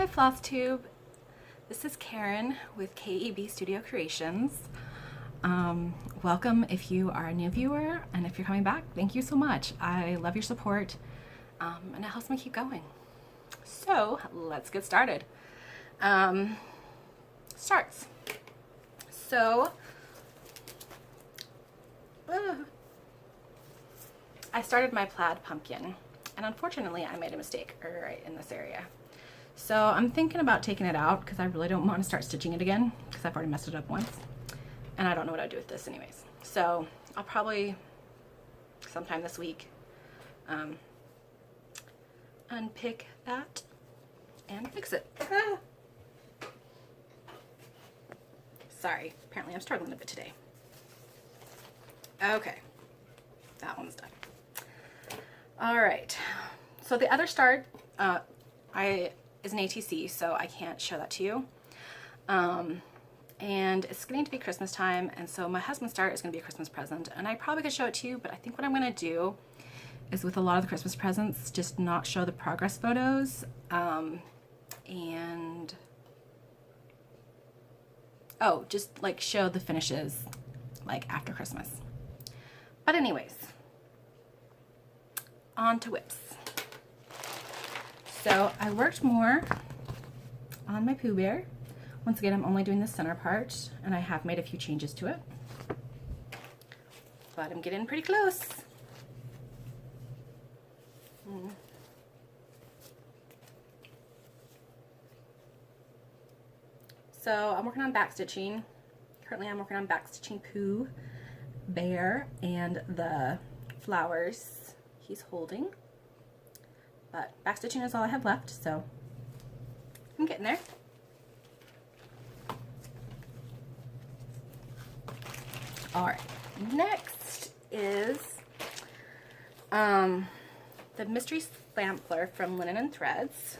Hi FlossTube, this is Karen with KEB Studio Creations. Welcome if you are a new viewer, and if you're coming back, thank you so much. I love your support, and it helps me keep going. So let's get started. Starts. So I started my plaid pumpkin, and unfortunately I made a mistake right in this area. So I'm thinking about taking it out because I really don't want to start stitching it again because I've already messed it up once, and I don't know what I'd do with this anyways. So I'll probably sometime this week unpick that and fix it. Sorry, apparently I'm struggling a bit today. Okay, that one's done. All right, so the other start is an ATC, so I can't show that to you. And it's getting to be Christmas time, and so my husband's start is going to be a Christmas present, and I probably could show it to you, but I think what I'm going to do is, with a lot of the Christmas presents, just not show the progress photos, and just like show the finishes like after Christmas. But anyways, on to whips. So I worked more on my Pooh Bear. Once again, I'm only doing the center part, and I have made a few changes to it, but I'm getting pretty close. So I'm working on back stitching. Currently I'm working on back stitching Pooh Bear and the flowers he's holding. But back stitching is all I have left, so I'm getting there. All right, next is the Mystery Sampler from Linen and Threads.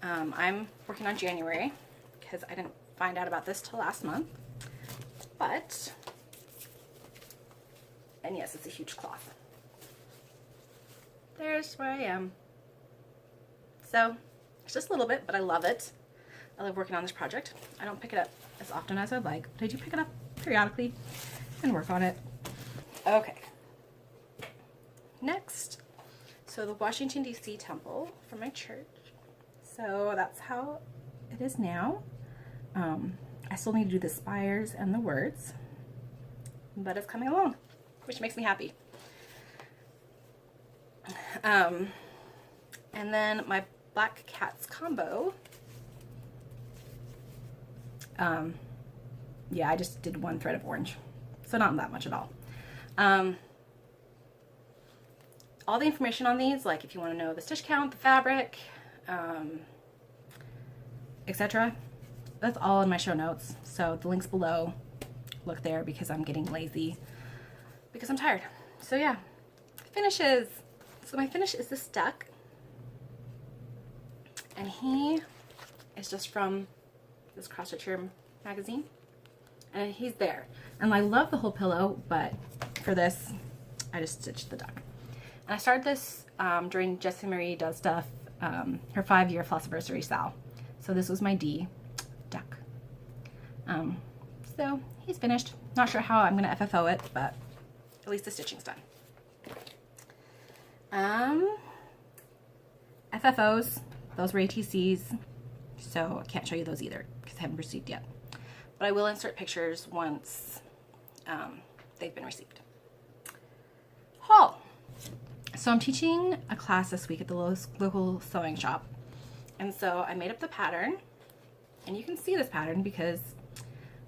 I'm working on January because I didn't find out about this till last month. And yes, it's a huge cloth. There's where I am. So it's just a little bit, but I love it. I love working on this project. I don't pick it up as often as I'd like, but I do pick it up periodically and work on it. Okay. Next, so the Washington DC temple from my church. So that's how it is now. I still need to do the spires and the words, but it's coming along, which makes me happy. And then my Black Cats combo. Yeah, I just did one thread of orange, so not that much at all. All the information on these, like if you want to know the stitch count, the fabric, etc., that's all in my show notes. So the links below, look there, because I'm getting lazy because I'm tired. So yeah, finishes. So my finish is this duck, and he is just from this Cross Stitcher magazine, and he's there. And I love the whole pillow, but for this, I just stitched the duck. And I started this during Jessie Marie Does Stuff, her 5-year Flossiversary sale. So this was my D duck. So he's finished. Not sure how I'm gonna FFO it, but at least the stitching's done. FFOs, those were ATCs, so I can't show you those either because I haven't received yet. But I will insert pictures once they've been received. Haul. So I'm teaching a class this week at the local sewing shop, and so I made up the pattern, and you can see this pattern because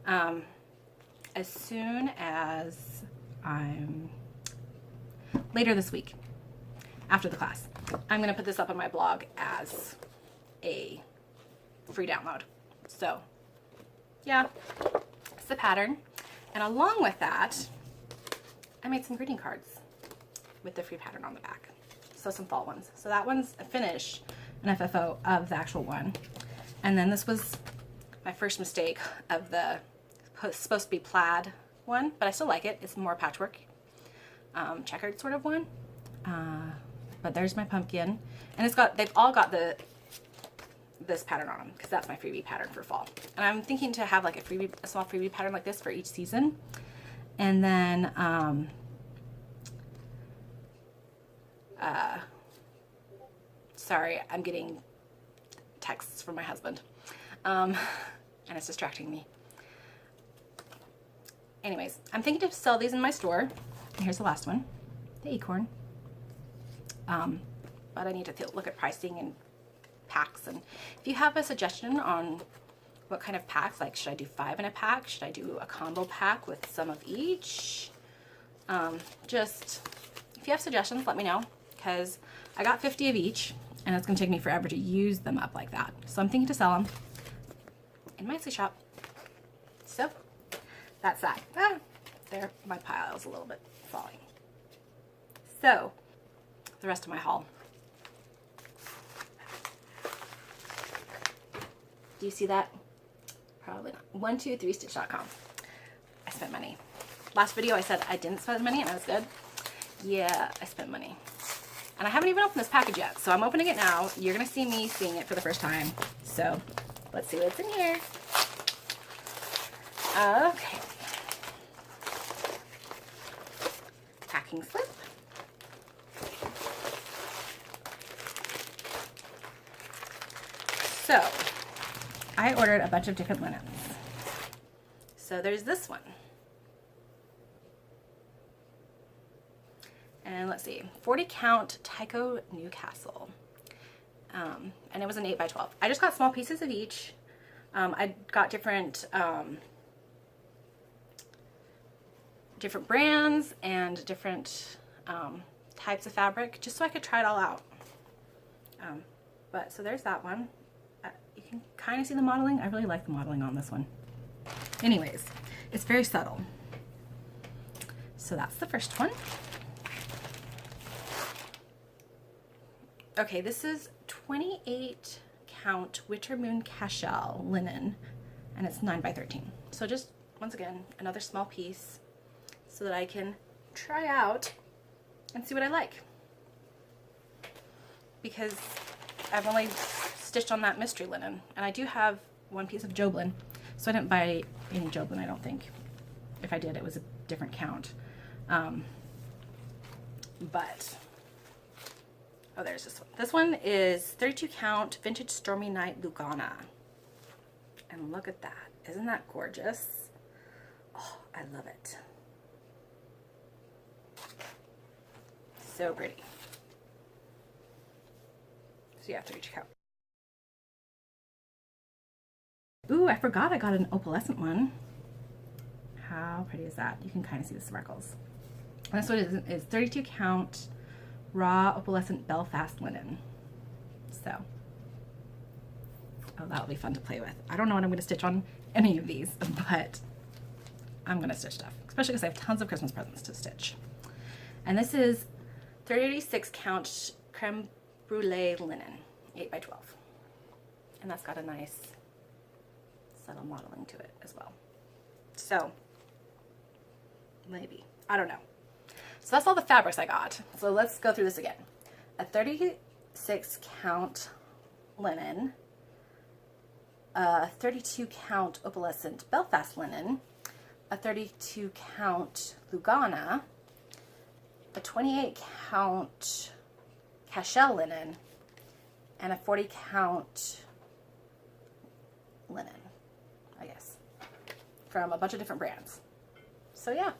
as soon as I'm later this week, after the class, I'm going to put this up on my blog as a free download. So yeah, it's the pattern. And along with that, I made some greeting cards with the free pattern on the back. So some fall ones. So that one's a finish, an FFO of the actual one. And then this was my first mistake of the supposed to be plaid one, but I still like it. It's more patchwork, checkered sort of one. But there's my pumpkin, and they've all got the this pattern on them because that's my freebie pattern for fall. And I'm thinking to have like a small freebie pattern like this for each season. And then sorry, I'm getting texts from my husband and it's distracting me. Anyways, I'm thinking to sell these in my store. And here's the last one, the acorn. But I need to look at pricing and packs. And if you have a suggestion on what kind of packs, like should I do 5 in a pack? Should I do a combo pack with some of each? Just if you have suggestions, let me know, because I got 50 of each and it's gonna take me forever to use them up like that. So I'm thinking to sell them in my Etsy shop. So that's that. There, my pile is a little bit falling. So the rest of my haul. Do you see that? Probably not. 123stitch.com. I spent money. Last video I said I didn't spend money and I was good. Yeah, I spent money. And I haven't even opened this package yet, so I'm opening it now. You're gonna see me seeing it for the first time. So let's see what's in here. Okay. Packing slip. So I ordered a bunch of different linens. So there's this one. And let's see, 40 count Tyco Newcastle. And it was an 8x12. I just got small pieces of each. I got different different brands and different types of fabric just so I could try it all out. But so there's that one. You can kind of see the modeling. I really like the modeling on this one. Anyways, it's very subtle. So that's the first one. Okay, this is 28 count Winter Moon Cashel linen, and it's 9x13. So just, once again, another small piece so that I can try out and see what I like. Because I've only stitched on that mystery linen, and I do have one piece of Joblin, so I didn't buy any Joblin, I don't think. If I did, it was a different count. But oh, there's this one. This one is 32 count Vintage Stormy Night Lugana. And look at that. Isn't that gorgeous? Oh, I love it. So pretty. So yeah, 32 count. Ooh, I forgot I got an opalescent one. How pretty is that? You can kind of see the sparkles. And this one is 32 count raw opalescent Belfast linen. So, oh, that'll be fun to play with. I don't know what I'm going to stitch on any of these, but I'm going to stitch stuff, especially because I have tons of Christmas presents to stitch. And this is 36 count creme brulee linen, 8x12. And that's got a nice subtle modeling to it as well. So, maybe. I don't know. So that's all the fabrics I got. So let's go through this again. A 36 count linen, a 32 count opalescent Belfast linen, a 32 count Lugana, a 28 count Cashel linen, and a 40 count linen, I guess, from a bunch of different brands. So yeah.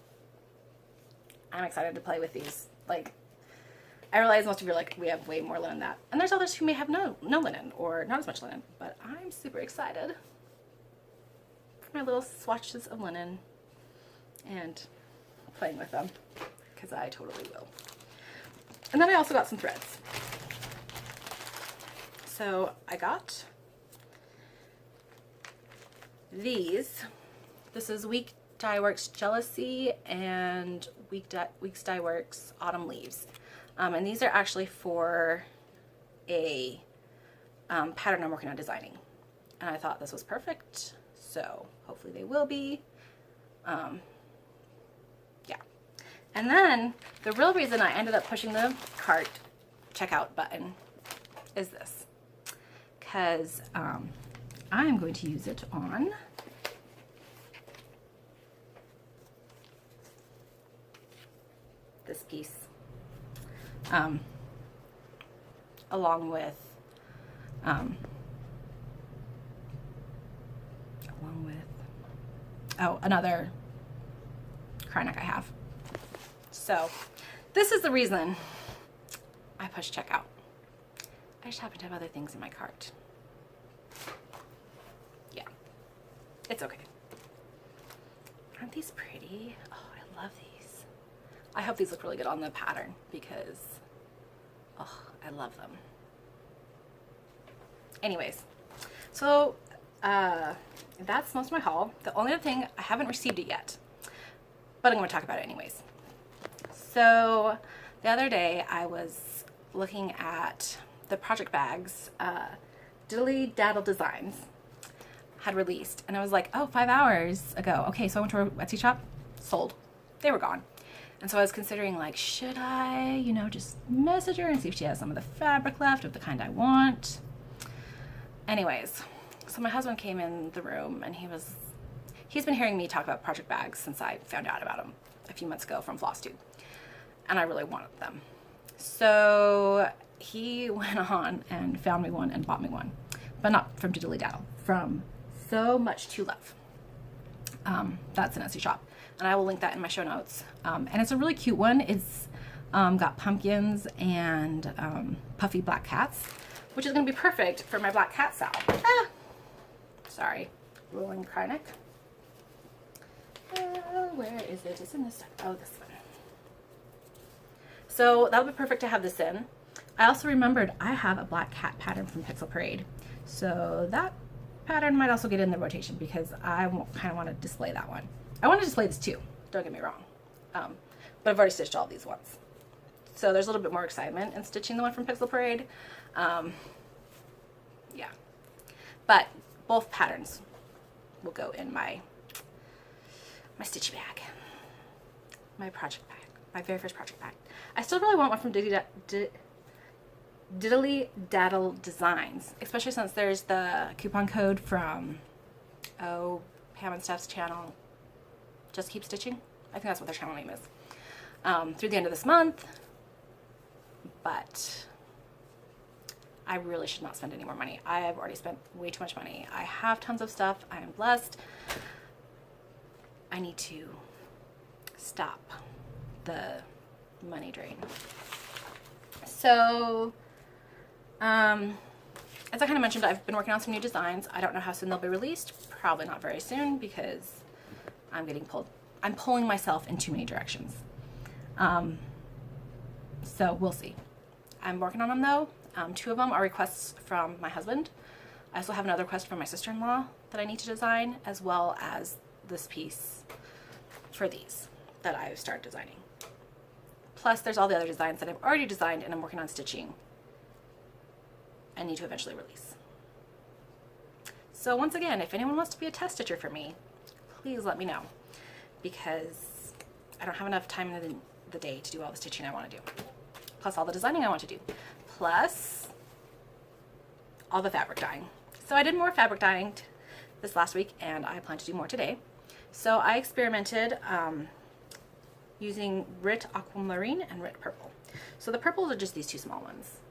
I'm excited to play with these. Like, I realize most of you are like, we have way more linen than that. And there's others who may have no linen or not as much linen. But I'm super excited for my little swatches of linen and playing with them, because I totally will. And then I also got some threads. So I got these. This is Week Dye Works Jealousy and Weeks Dye Works Autumn Leaves. And these are actually for a pattern I'm working on designing. And I thought this was perfect, so hopefully they will be. Yeah. And then the real reason I ended up pushing the cart checkout button is this. because I'm going to use it on this piece, along with oh, another cry neck I have. So this is the reason I pushed checkout. I just happen to have other things in my cart. Yeah, it's okay. Aren't these pretty? Oh, I love these. I hope these look really good on the pattern because, oh, I love them. Anyways, so that's most of my haul. The only other thing, I haven't received it yet, but I'm going to talk about it anyways. So the other day I was looking at the project bags Diddly Daddle Designs had released, and I was like, oh, 5 hours ago. Okay, so I went to a Etsy shop, sold. They were gone. And so I was considering, like, should I, you know, just message her and see if she has some of the fabric left of the kind I want. Anyways, so my husband came in the room, and he's been hearing me talk about project bags since I found out about them a few months ago from FlossTube, and I really wanted them. So he went on and found me one and bought me one, but not from Diddly Daddle, from So Much to Love. That's an Etsy shop, and I will link that in my show notes. And it's a really cute one. It's got pumpkins and puffy black cats, which is going to be perfect for my black cat Sal. Ah! Sorry, rolling cry neck. Where is it? It's in this. Oh, this one. So that would be perfect to have this in. I also remembered I have a black cat pattern from Pixel Parade, so that pattern might also get in the rotation because I kind of want to display that one. I want to display this too, don't get me wrong, but I've already stitched all these ones, so there's a little bit more excitement in stitching the one from Pixel Parade. Yeah, but both patterns will go in my stitchy bag, my project bag, my very first project bag. I still really want one from Diddly Daddle Designs, especially since there's the coupon code from, oh, Pam and Steph's channel, Just Keep Stitching. I think that's what their channel name is. Through the end of this month, but I really should not spend any more money. I have already spent way too much money. I have tons of stuff. I am blessed. I need to stop the money drain. So, as I kind of mentioned, I've been working on some new designs. I don't know how soon they'll be released. Probably not very soon because I'm pulling myself in too many directions. So we'll see. I'm working on them though. 2 of them are requests from my husband. I also have another request from my sister-in-law that I need to design, as well as this piece for these that I've started designing. Plus there's all the other designs that I've already designed and I'm working on stitching and need to eventually release. So once again, if anyone wants to be a test stitcher for me, please let me know, because I don't have enough time in the day to do all the stitching I want to do, plus all the designing I want to do, plus all the fabric dyeing. So I did more fabric dyeing this last week, and I plan to do more today. So I experimented using Rit Aquamarine and Rit Purple. So the purples are just these 2 small ones,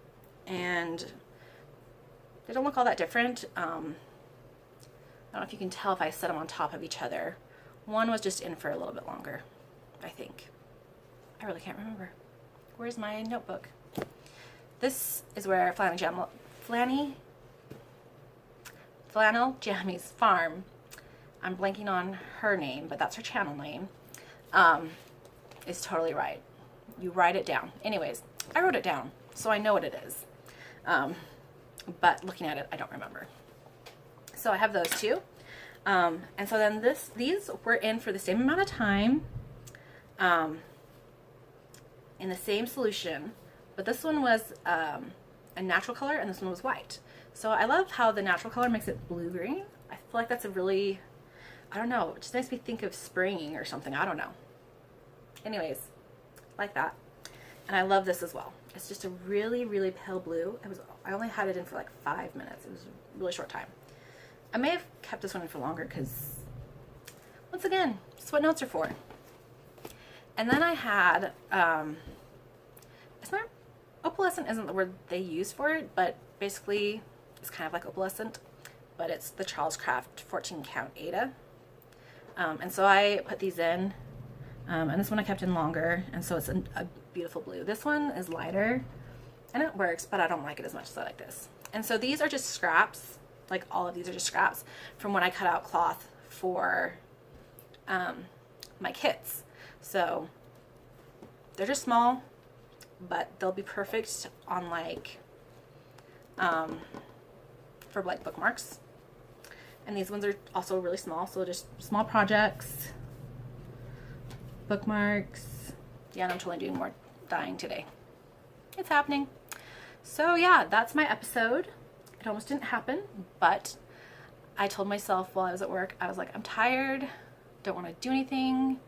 and they don't look all that different. I don't know if you can tell if I set them on top of each other. One was just in for a little bit longer, I think. I really can't remember. Where's my notebook? This is where Flannel Jammy's farm, I'm blanking on her name, but that's her channel name, is totally right. You write it down. Anyways, I wrote it down, so I know what it is. But looking at it, I don't remember. So I have those 2. And so then these were in for the same amount of time, in the same solution, but this one was a natural color and this one was white. So I love how the natural color makes it blue-green. I feel like that's a really, I don't know, it just makes me think of spring or something. I don't know. Anyways, like that. And I love this as well. It's just a really, really pale blue. I only had it in for like 5 minutes. It was a really short time. I may have kept this one in for longer because, once again, it's what notes are for. And then I had, it's not, opalescent isn't the word they use for it, but basically it's kind of like opalescent, but it's the Charles Craft 14 count Ada. And so I put these in, and this one I kept in longer, and so it's a beautiful blue. This one is lighter, and it works, but I don't like it as much as I like this. And so these are just scraps, like all of these are just scraps from when I cut out cloth for my kits. So they're just small, but they'll be perfect on like, for like bookmarks. And these ones are also really small, so just small projects, bookmarks. Yeah, and I'm totally doing more dyeing today. It's happening. So yeah, that's my episode. It almost didn't happen, but I told myself while I was at work, I was like, I'm tired, don't want to do anything,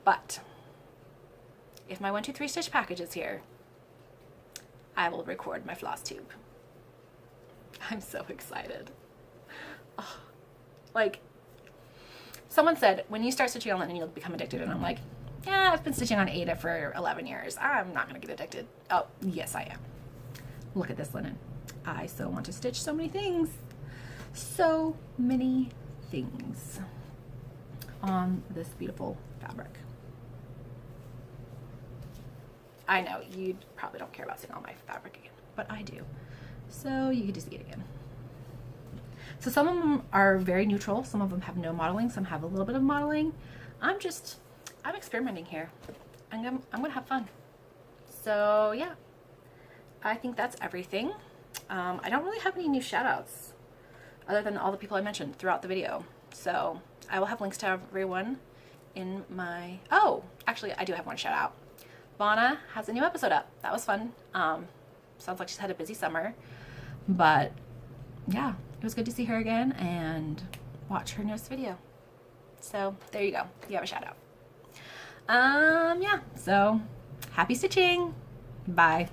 but if my 123 stitch package is here, I will record my FlossTube. I'm so excited. Oh, like, someone said, when you start stitching on linen, you'll become addicted. And I'm like, yeah, I've been stitching on Ada for 11 years. I'm not going to get addicted. Oh, yes, I am. Look at this linen. I so want to stitch so many things. So many things on this beautiful fabric. I know, you probably don't care about seeing all my fabric again, but I do. So you get to see it again. So some of them are very neutral. Some of them have no modeling. Some have a little bit of modeling. I'm experimenting here. I'm gonna have fun. So yeah, I think that's everything. I don't really have any new shout outs other than all the people I mentioned throughout the video. So I will have links to everyone in my, oh, actually I do have one shout out. Vana has a new episode up. That was fun. Sounds like she's had a busy summer, but yeah, it was good to see her again and watch her newest video. So there you go. You have a shout out. Yeah, so happy stitching. Bye.